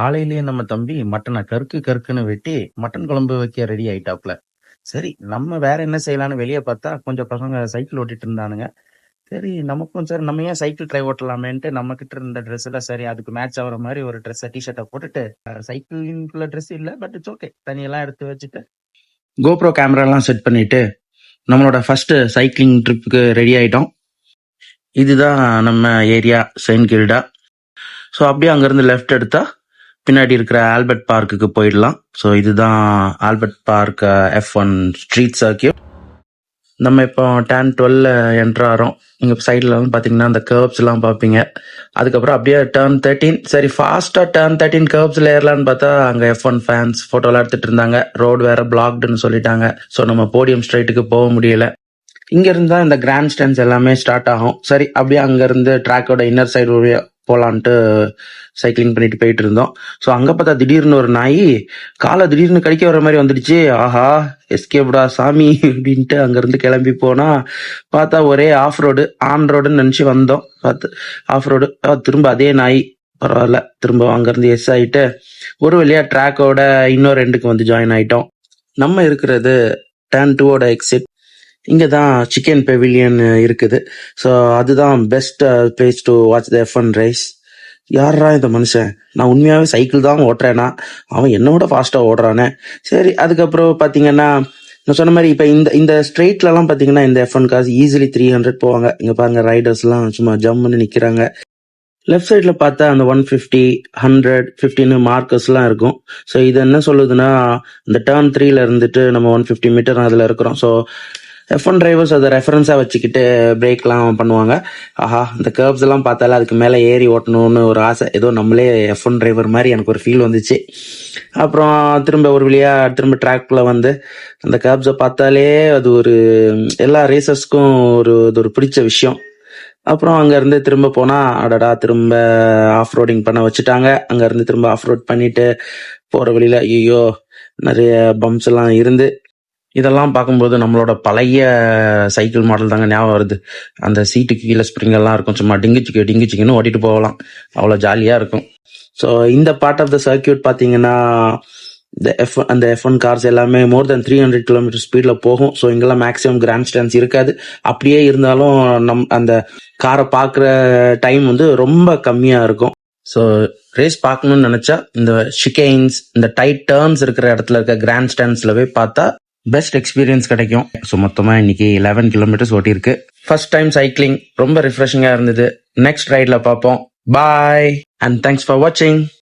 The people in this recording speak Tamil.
காலையிலேயே நம்ம தம்பி மட்டனை கருக்கு கருக்குன்னு வெட்டி மட்டன் குழம்பு வைக்க ரெடி ஆயிட்டாப்ல. சரி நம்ம வேற என்ன செய்யலாம்னு வெளியே பார்த்தா கொஞ்சம் பசங்க சைக்கிள் ஓட்டிட்டு இருந்தானுங்க. சரி நமக்கும் சரி நம்ம ஏன் சைக்கிள் டிரைவ் ஓட்டலாமேன்ட்டு நம்ம கிட்ட இருந்த ட்ரெஸ் எல்லாம் சரி அதுக்கு மேட்ச் ஆகுற மாதிரி ஒரு ட்ரெஸ் டிஷர்ட்டை போட்டுட்டு சைக்கிளிங்குள்ள ட்ரெஸ் இல்லை பட் இட்ஸ் ஓகே தனியெல்லாம் எடுத்து வச்சுட்டு கோப்ரோ கேமராலாம் செட் பண்ணிட்டு நம்மளோட ஃபர்ஸ்ட் சைக்கிளிங் ட்ரிப்புக்கு ரெடி ஆயிட்டோம். இதுதான் நம்ம ஏரியா செயின்ட் கில்டா. ஸோ அப்படியே அங்கேருந்து லெஃப்ட் எடுத்தா பின்னாடி இருக்கிற ஆல்பர்ட் பார்க்குக்கு போயிடலாம். ஸோ இதுதான் Albert park F1 street circuit. நம்ம இப்போ டேன் 12 என்ட்ரு ஆகிறோம். இங்கே சைடில் வந்து பார்த்தீங்கன்னா அந்த கர்ப்ஸ்லாம் பார்ப்பீங்க. அதுக்கப்புறம் அப்படியே டேர்ன் 13. சரி ஃபாஸ்ட்டாக டேர்ன் 13 கர்ப்ஸில் ஏறலான்னு பார்த்தா அங்கே F1 ஃபேன்ஸ் ஃபோட்டோலாம் எடுத்துகிட்டு இருந்தாங்க. ரோடு வேற பிளாக்டுன்னு சொல்லிட்டாங்க. ஸோ நம்ம போடியம் ஸ்ட்ரைட்டுக்கு போக முடியல. இங்கேருந்து தான் இந்த கிராண்ட் ஸ்டாண்ட்ஸ் எல்லாமே ஸ்டார்ட் ஆகும். சரி அப்படியே அங்கேருந்து ட்ராக்கோட இன்னர் சைடு வழியாக போகலான்ட்டு சைக்கிளிங் பண்ணிட்டு போயிட்டு இருந்தோம். ஸோ அங்கே பார்த்தா திடீர்னு ஒரு நாய் காலை திடீர்னு கடிக்க வர மாதிரி வந்துடுச்சு. ஆஹா எஸ்கேப்டா சாமி அப்படின்ட்டு அங்கேருந்து கிளம்பி போனால் பார்த்தா ஒரே ஆஃப் ரோடு ஆன் ரோடுன்னு நினச்சி வந்தோம். பார்த்து ஆஃப் ரோடு திரும்ப அதே நாய். பரவாயில்ல திரும்ப அங்கேருந்து எஸ் ஆகிட்டு ஒரு வழியாக ட்ராக்கோட இன்னொரு எண்டுக்கு வந்து ஜாயின் ஆகிட்டோம். நம்ம இருக்கிறது டேன் 2ஓட எக்ஸிட். இங்கே தான் சிக்கன் பெவிலியன் இருக்குது. ஸோ அதுதான் best place to watch the F1 race. யாரா இந்த மனுஷன், நான் உண்மையாகவே சைக்கிள் தான் ஓட்டுறேன்னா அவன் என்னோட ஃபாஸ்ட்டாக ஓடுறானே. சரி அதுக்கப்புறம் பார்த்தீங்கன்னா நான் சொன்ன மாதிரி இப்போ இந்த ஸ்ட்ரெயிட்லலாம் பார்த்தீங்கன்னா இந்த F1 காசு ஈஸிலி 300 போவாங்க. இங்கே பாருங்க ரைடர்ஸ்லாம் சும்மா ஜம்முன்னு நிற்கிறாங்க. லெஃப்ட் சைடில் பார்த்தா அந்த 150 100 15 மார்க்கர்ஸ்லாம் இருக்கும். ஸோ இது என்ன சொல்லுதுன்னா இந்த டேர்ன் 3ல இருந்துட்டு நம்ம 150 மீட்டர் அதில் இருக்கிறோம். ஸோ F1 டிரைவர்ஸ் அதை ரெஃபரன்ஸாக வச்சுக்கிட்டு பிரேக்லாம் பண்ணுவாங்க. ஆஹா இந்த கர்ப்ஸ் எல்லாம் பார்த்தாலே அதுக்கு மேலே ஏறி ஓட்டணும்னு ஒரு ஆசை. ஏதோ நம்மளே F1 டிரைவர் மாதிரி எனக்கு ஒரு ஃபீல் வந்துச்சு. அப்புறம் திரும்ப ஒரு வழியாக திரும்ப ட்ராக்ல வந்து அந்த கர்ப்ஸை பார்த்தாலே அது ஒரு எல்லா ரேசர்ஸ்க்கும் இது ஒரு பிடிச்ச விஷயம். அப்புறம் அங்கேருந்து திரும்ப போனால் அடடா திரும்ப ஆஃப் ரோடிங் பண்ண வச்சுட்டாங்க. அங்கேருந்து திரும்ப ஆஃப் ரோட் பண்ணிட்டு போகிற வழியில் ஐயோ நிறைய பம்ப்ஸ் எல்லாம் இருந்து இதெல்லாம் பார்க்கும்போது நம்மளோட பழைய சைக்கிள் மாடல் தாங்க ஞாபகம் வருது. அந்த சீட்டுக்கு கீழே ஸ்ப்ரிங் எல்லாம் இருக்கும். சும்மா டிங்குச்சிக்குன்னு ஓட்டிட்டு போகலாம். அவ்வளோ ஜாலியாக இருக்கும். ஸோ இந்த பார்ட் ஆஃப் த சர்க்கியூட் பார்த்தீங்கன்னா அந்த F1 கார்ஸ் எல்லாமே மோர் தென் 300 கிலோமீட்டர் ஸ்பீடில் போகும். ஸோ இங்கெல்லாம் மேக்ஸிமம் கிராண்ட் ஸ்டாண்ட்ஸ் இருக்காது. அப்படியே இருந்தாலும் அந்த காரை பார்க்குற டைம் வந்து ரொம்ப கம்மியாக இருக்கும். ஸோ ரேஸ் பார்க்கணும்னு நினச்சா இந்த ஷிகெயின்ஸ் இந்த டைட் டர்ன்ஸ் இருக்கிற இடத்துல இருக்க கிராண்ட் ஸ்டாண்ட்ஸில் போய் பார்த்தா பெஸ்ட் எக்ஸ்பீரியன்ஸ் கிடைக்கும். ஸோ மொத்தமாக இன்னைக்கு 11 கிலோமீட்டர்ஸ் ஓட்டியிருக்கு. ஃபர்ஸ்ட் டைம் சைக்கிளிங் ரொம்ப ரிஃப்ரெஷிங்காக இருந்தது. நெக்ஸ்ட் ரைடில் பார்ப்போம். பாய் அண்ட் தேங்க்ஸ் ஃபார் வாட்சிங்.